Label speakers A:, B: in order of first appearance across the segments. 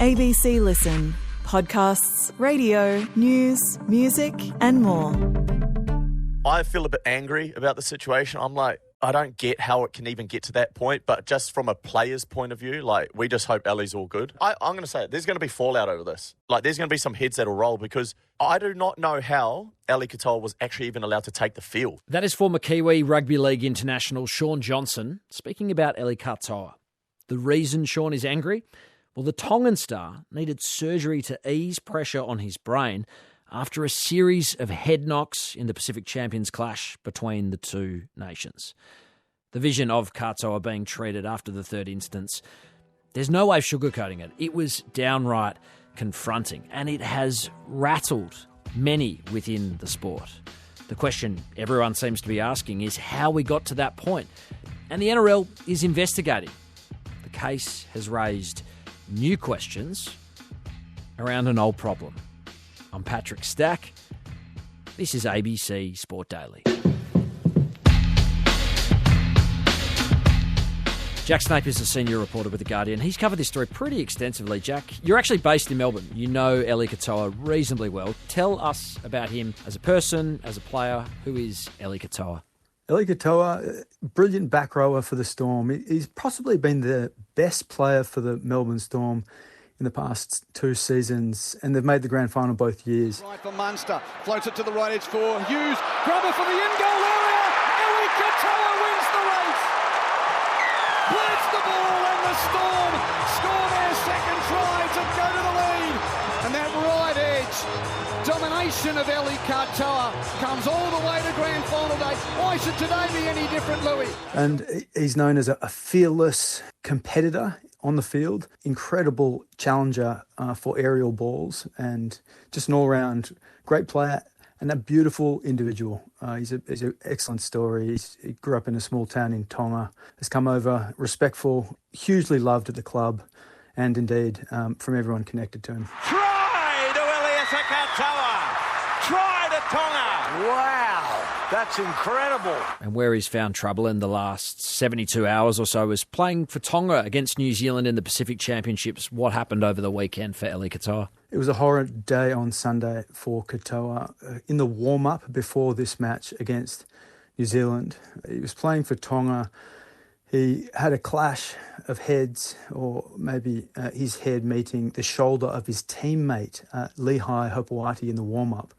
A: ABC Listen. Podcasts, radio, news, music and more.
B: I feel a bit angry about the situation. I'm like, I don't get how it can even get to that point, but just from a player's point of view, like, we just hope Ellie's all good. I'm going to say it, there's going to be fallout over this. Like, there's going to be some heads that'll roll because I do not know how Eli Katoa was actually even allowed to take the field.
C: That is former Kiwi Rugby League international Sean Johnson speaking about Eli Katoa. The reason Sean is angry? Well, the Tongan star needed surgery to ease pressure on his brain after a series of head knocks in the Pacific Champions clash between the two nations. The vision of Katoa being treated after the third instance, there's no way of sugarcoating it. It was downright confronting, and it has rattled many within the sport. The question everyone seems to be asking is how we got to that point, and the NRL is investigating. The case has raised new questions around an old problem. I'm Patrick Stack. This is ABC Sport Daily. Jack Snape is a senior reporter with The Guardian. He's covered this story pretty extensively. Jack, you're actually based in Melbourne. You know Eli Katoa reasonably well. Tell us about him as a person, as a player. Who is Eli Katoa?
D: Eli Katoa, brilliant back rower for the Storm. He's possibly been the best player for the Melbourne Storm in the past two seasons, and they've made the grand final both years.
E: Right for Munster, floats it to the right edge for Hughes, grabber for the in-goal area, Eli Katoa wins the race! Blitz the ball and the Storm score their second try to go to the lead, and that right edge domination of Eli Katoa comes all the way to grand final day. Why should today be any different, Louis?
D: And he's known as a fearless competitor on the field, incredible challenger for aerial balls, and just an all-round great player and a beautiful individual. He's an excellent story. He grew up in a small town in Tonga, has come over respectful, hugely loved at the club, and indeed from everyone connected to him.
F: Try to Eli Katoa! Try to Tonga! Wow, that's incredible.
C: And where he's found trouble in the last 72 hours or so is playing for Tonga against New Zealand in the Pacific Championships. What happened over the weekend for Eli Katoa?
D: It was a horrid day on Sunday for Katoa. In the warm-up before this match against New Zealand, he was playing for Tonga. He had a clash of heads, or maybe his head meeting the shoulder of his teammate, Lehigh Hopewati, in the warm-up.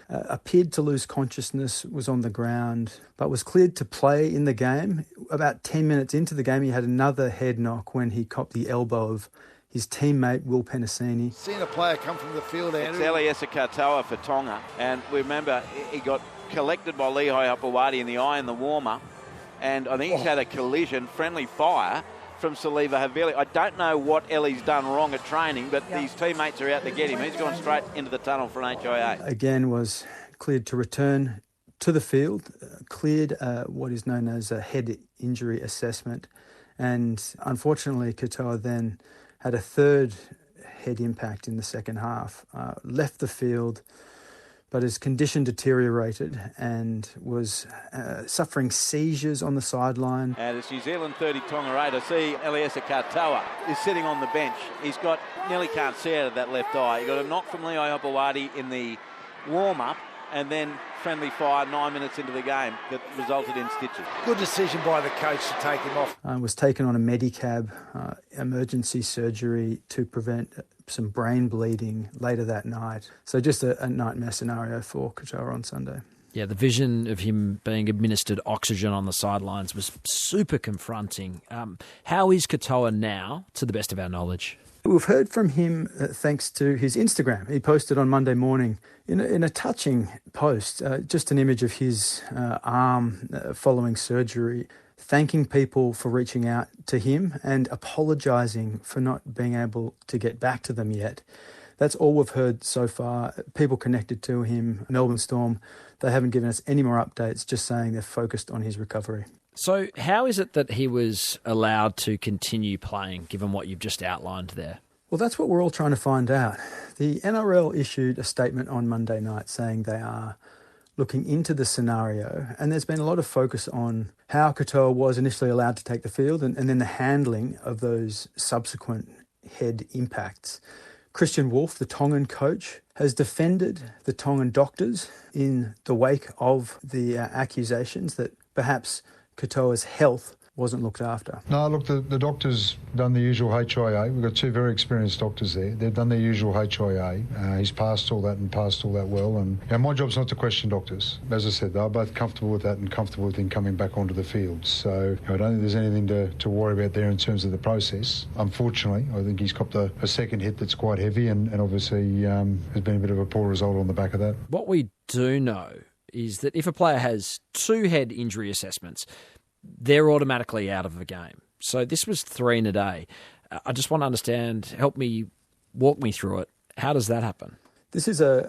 D: Appeared to lose consciousness, was on the ground, but was cleared to play in the game. About 10 minutes into the game, he had another head knock when he copped the elbow of his teammate, Will Penasini.
E: Seen a player come from the field, Andrew.
F: It's Eli Katoa for Tonga, and remember, he got collected by Lehigh Hopewati in the eye in the warmer, and I think he's had a collision, friendly fire, from Saliva Havili. I don't know what Ellie's done wrong at training, but these teammates are out to get him. He's gone straight into the tunnel for an HIA.
D: Again, was cleared to return to the field, cleared what is known as a head injury assessment, and unfortunately Katoa then had a third head impact in the second half, left the field, but his condition deteriorated and was suffering seizures on the sideline.
F: And it's New Zealand 30, Tonga 8. I see Eli Katoa is sitting on the bench. He's got, nearly can't see out of that left eye. He got a knock from Lehigh Hopewati in the warm-up, and then friendly fire 9 minutes into the game that resulted in stitches.
E: Good decision by the coach to take him off.
D: Was taken on a Medicab, emergency surgery to prevent some brain bleeding later that night. So just a nightmare scenario for Katoa on Sunday.
C: Yeah, the vision of him being administered oxygen on the sidelines was super confronting. How is Katoa now, to the best of our knowledge?
D: We've heard from him thanks to his Instagram. He posted on Monday morning in a touching post, just an image of his arm following surgery, thanking people for reaching out to him and apologising for not being able to get back to them yet. That's all we've heard so far. People connected to him, Melbourne Storm, they haven't given us any more updates, just saying they're focused on his recovery.
C: So how is it that he was allowed to continue playing, given what you've just outlined there?
D: Well, that's what we're all trying to find out. The NRL issued a statement on Monday night saying they are looking into the scenario, and there's been a lot of focus on how Katoa was initially allowed to take the field and then the handling of those subsequent head impacts. Christian Wolf, the Tongan coach, has defended the Tongan doctors in the wake of the accusations that perhaps Katoa's health wasn't looked after.
G: No, look, the doctor's done the usual HIA. We've got two very experienced doctors there. They've done their usual HIA. He's passed all that well. And my job's not to question doctors. As I said, they're both comfortable with that and comfortable with him coming back onto the field. So I don't think there's anything to worry about there in terms of the process. Unfortunately, I think he's copped a second hit that's quite heavy and obviously there's been a bit of a poor result on the back of that.
C: What we do know is that if a player has 2 head injury assessments, they're automatically out of the game. So this was 3 in a day. I just want to understand, walk me through it. How does that happen?
D: This is a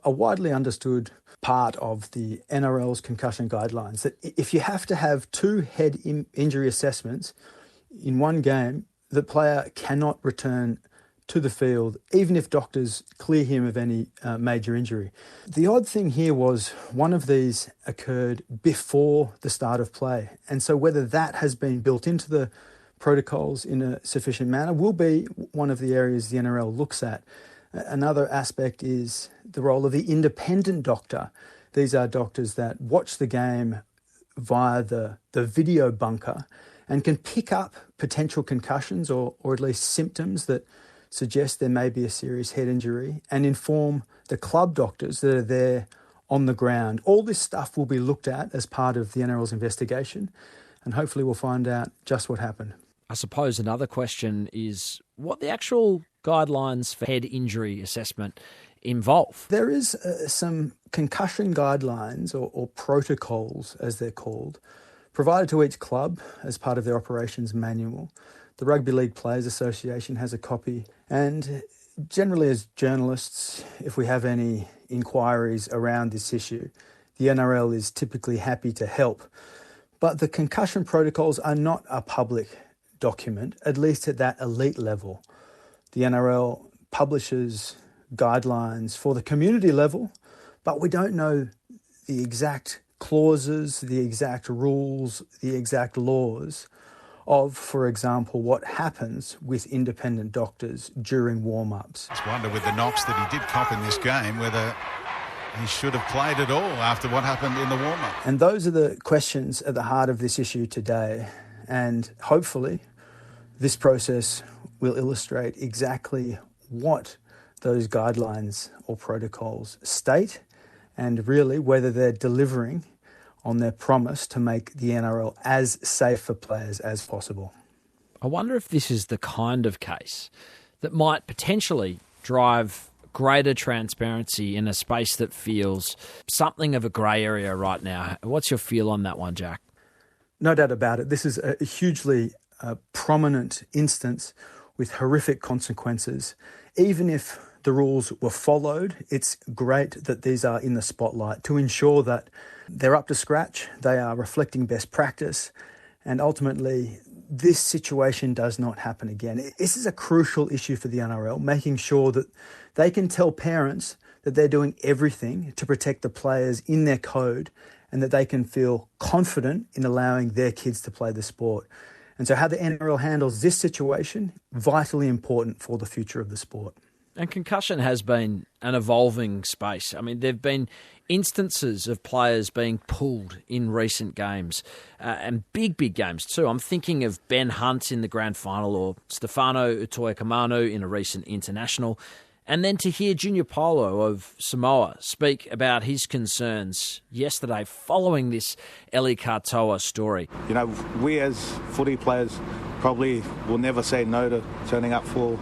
D: widely understood part of the NRL's concussion guidelines, that if you have to have 2 head injury assessments in one game, the player cannot return to the field, even if doctors clear him of any major injury. The odd thing here was one of these occurred before the start of play. And so whether that has been built into the protocols in a sufficient manner will be one of the areas the NRL looks at. Another aspect is the role of the independent doctor. These are doctors that watch the game via the video bunker and can pick up potential concussions or at least symptoms that suggest there may be a serious head injury and inform the club doctors that are there on the ground. All this stuff will be looked at as part of the NRL's investigation, and hopefully we'll find out just what happened.
C: I suppose another question is what the actual guidelines for head injury assessment involve.
D: There is some concussion guidelines or protocols, as they're called, provided to each club as part of their operations manual. The Rugby League Players Association has a copy, and generally as journalists, if we have any inquiries around this issue, the NRL is typically happy to help. But the concussion protocols are not a public document, at least at that elite level. The NRL publishes guidelines for the community level, but we don't know the exact clauses, the exact rules, the exact laws of, for example, what happens with independent doctors during warm-ups.
H: I wonder with the knocks that he did cop in this game whether he should have played at all after what happened in the warm-up.
D: And those are the questions at the heart of this issue today. And hopefully this process will illustrate exactly what those guidelines or protocols state and really whether they're delivering on their promise to make the NRL as safe for players as possible.
C: I wonder if this is the kind of case that might potentially drive greater transparency in a space that feels something of a grey area right now. What's your feel on that one, Jack?
D: No doubt about it. This is a hugely prominent instance with horrific consequences. Even if the rules were followed, it's great that these are in the spotlight to ensure that they're up to scratch, they are reflecting best practice, and ultimately this situation does not happen again. This is a crucial issue for the NRL, making sure that they can tell parents that they're doing everything to protect the players in their code and that they can feel confident in allowing their kids to play the sport. And so how the NRL handles this situation, vitally important for the future of the sport.
C: And concussion has been an evolving space. I mean, there have been instances of players being pulled in recent games and big games too. I'm thinking of Ben Hunt in the grand final or Stefano Utoikamanu in a recent international. And then to hear Junior Paulo of Samoa speak about his concerns yesterday following this Eli Katoa story.
I: You know, we as footy players probably will never say no to turning up for,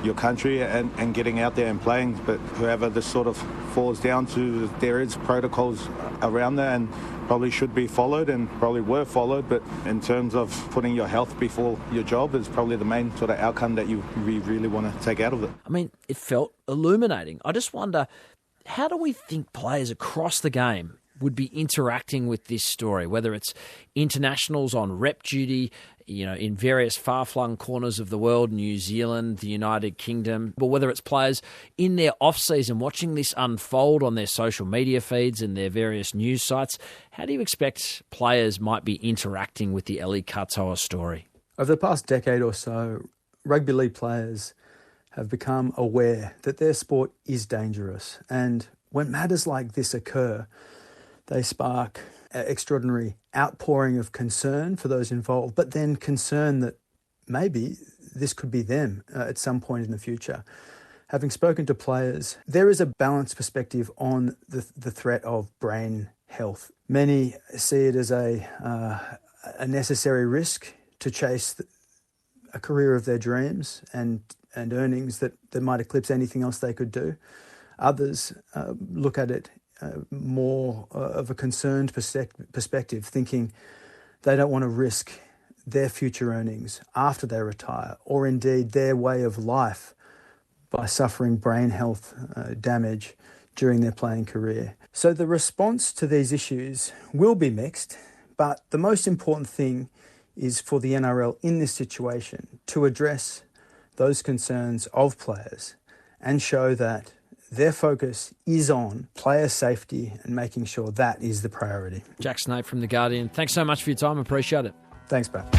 I: your country and getting out there and playing, but whoever this sort of falls down to, there is protocols around there and probably should be followed and probably were followed, but in terms of putting your health before your job is probably the main sort of outcome that we really want to take out of it.
C: I mean, it felt illuminating. I just wonder, how do we think players across the game would be interacting with this story, whether it's internationals on rep duty, in various far-flung corners of the world, New Zealand, the United Kingdom, or whether it's players in their off-season watching this unfold on their social media feeds and their various news sites. How do you expect players might be interacting with the Eli Katoa story?
D: Over the past decade or so, rugby league players have become aware that their sport is dangerous. And when matters like this occur, they spark extraordinary outpouring of concern for those involved, but then concern that maybe this could be them at some point in the future. Having spoken to players, there is a balanced perspective on the threat of brain health. Many see it as a necessary risk to chase a career of their dreams and earnings that might eclipse anything else they could do. Others look at it more of a concerned perspective, thinking they don't want to risk their future earnings after they retire, or indeed their way of life, by suffering brain health damage during their playing career. So the response to these issues will be mixed, but the most important thing is for the NRL in this situation to address those concerns of players and show that their focus is on player safety and making sure that is the priority.
C: Jack Snape from The Guardian, thanks so much for your time. Appreciate it.
D: Thanks, Pat.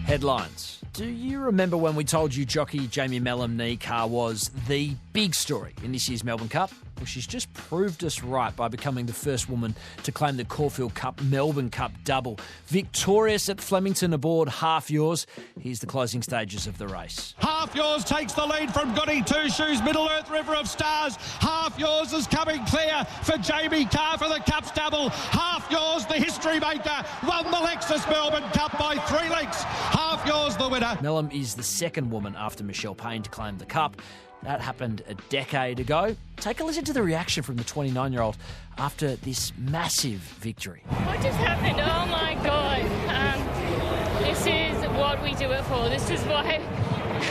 C: Headlines. Do you remember when we told you jockey Jamie Mellom-Nikar was the big story in this year's Melbourne Cup? Well, she's just proved us right by becoming the first woman to claim the Caulfield Cup Melbourne Cup double. Victorious at Flemington aboard Half Yours. Here's the closing stages of the race.
E: Half Yours takes the lead from Goody Two Shoes, Middle Earth, River of Stars. Half Yours is coming clear for Jamie Carr for the Cups double. Half Yours, the history maker, won the Lexus Melbourne Cup by 3 lengths. Half Yours, the winner.
C: Mellom is the second woman after Michelle Payne to claim the Cup. That happened a decade ago. Take a listen to the reaction from the 29-year-old after this massive victory.
J: What just happened? Oh my God. This is what we do it for. This is why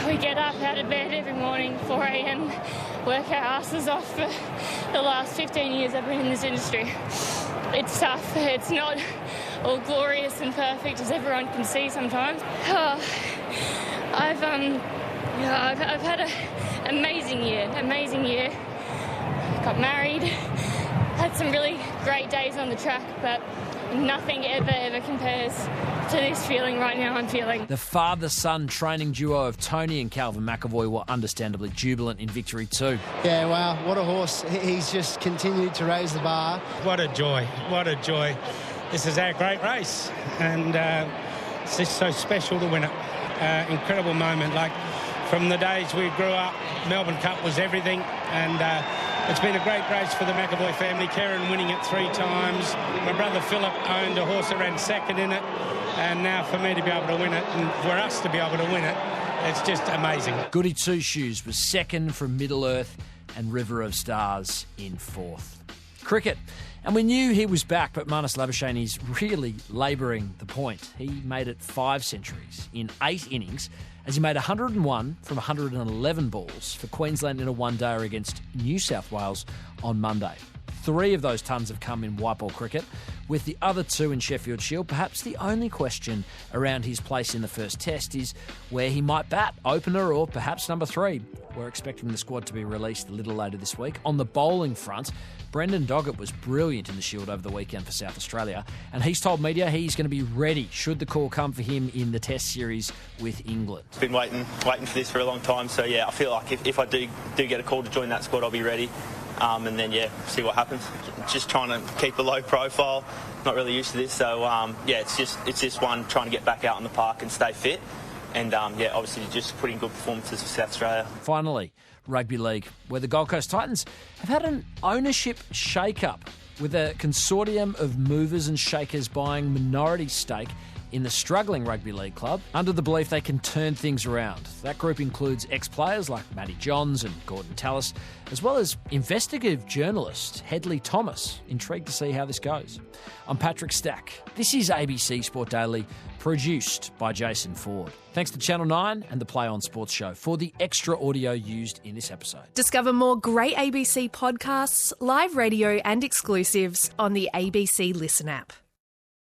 J: we get up out of bed every morning, 4 a.m, work our asses off for the last 15 years I've been in this industry. It's tough. It's not all glorious and perfect as everyone can see sometimes. I've had an amazing year. Got married, had some really great days on the track, but nothing ever compares to this feeling right now I'm feeling.
C: The father-son training duo of Tony and Calvin McAvoy were understandably jubilant in victory too.
K: Yeah, wow, what a horse. He's just continued to raise the bar.
L: What a joy, what a joy. This is our great race, and it's just so special to win it. Incredible moment. Like, from the days we grew up, Melbourne Cup was everything, and it's been a great race for the McAvoy family. Karen winning it 3 times. My brother Philip owned a horse that ran second in it, and now for me to be able to win it, and for us to be able to win it, it's just amazing.
C: Goody Two Shoes was second from Middle Earth, and River of Stars in 4th. Cricket. And we knew he was back, but Marnus Labuschagne's really labouring the point. He made it 5 centuries in 8 innings, as he made 101 from 111 balls for Queensland in a one-dayer against New South Wales on Monday. 3 of those tons have come in white ball cricket, with the other 2 in Sheffield Shield. Perhaps the only question around his place in the first test is where he might bat, opener or perhaps number 3. We're expecting the squad to be released a little later this week. On the bowling front, Brendan Doggett was brilliant in the Shield over the weekend for South Australia, and he's told media he's going to be ready should the call come for him in the Test series with England.
M: Been waiting for this for a long time, so yeah, I feel like if I do get a call to join that squad, I'll be ready. And then, see what happens. Just trying to keep a low profile, not really used to this, so it's just one, trying to get back out in the park and stay fit, and obviously just putting good performances for South Australia.
C: Finally, Rugby League, where the Gold Coast Titans have had an ownership shake-up, with a consortium of movers and shakers buying minority stake in the struggling rugby league club under the belief they can turn things around. That group includes ex-players like Matty Johns and Gordon Tallis, as well as investigative journalist Hedley Thomas. Intrigued to see how this goes. I'm Patrick Stack. This is ABC Sport Daily, produced by Jason Ford. Thanks to Channel 9 and the Play On Sports Show for the extra audio used in this episode.
N: Discover more great ABC podcasts, live radio and exclusives on the ABC Listen app.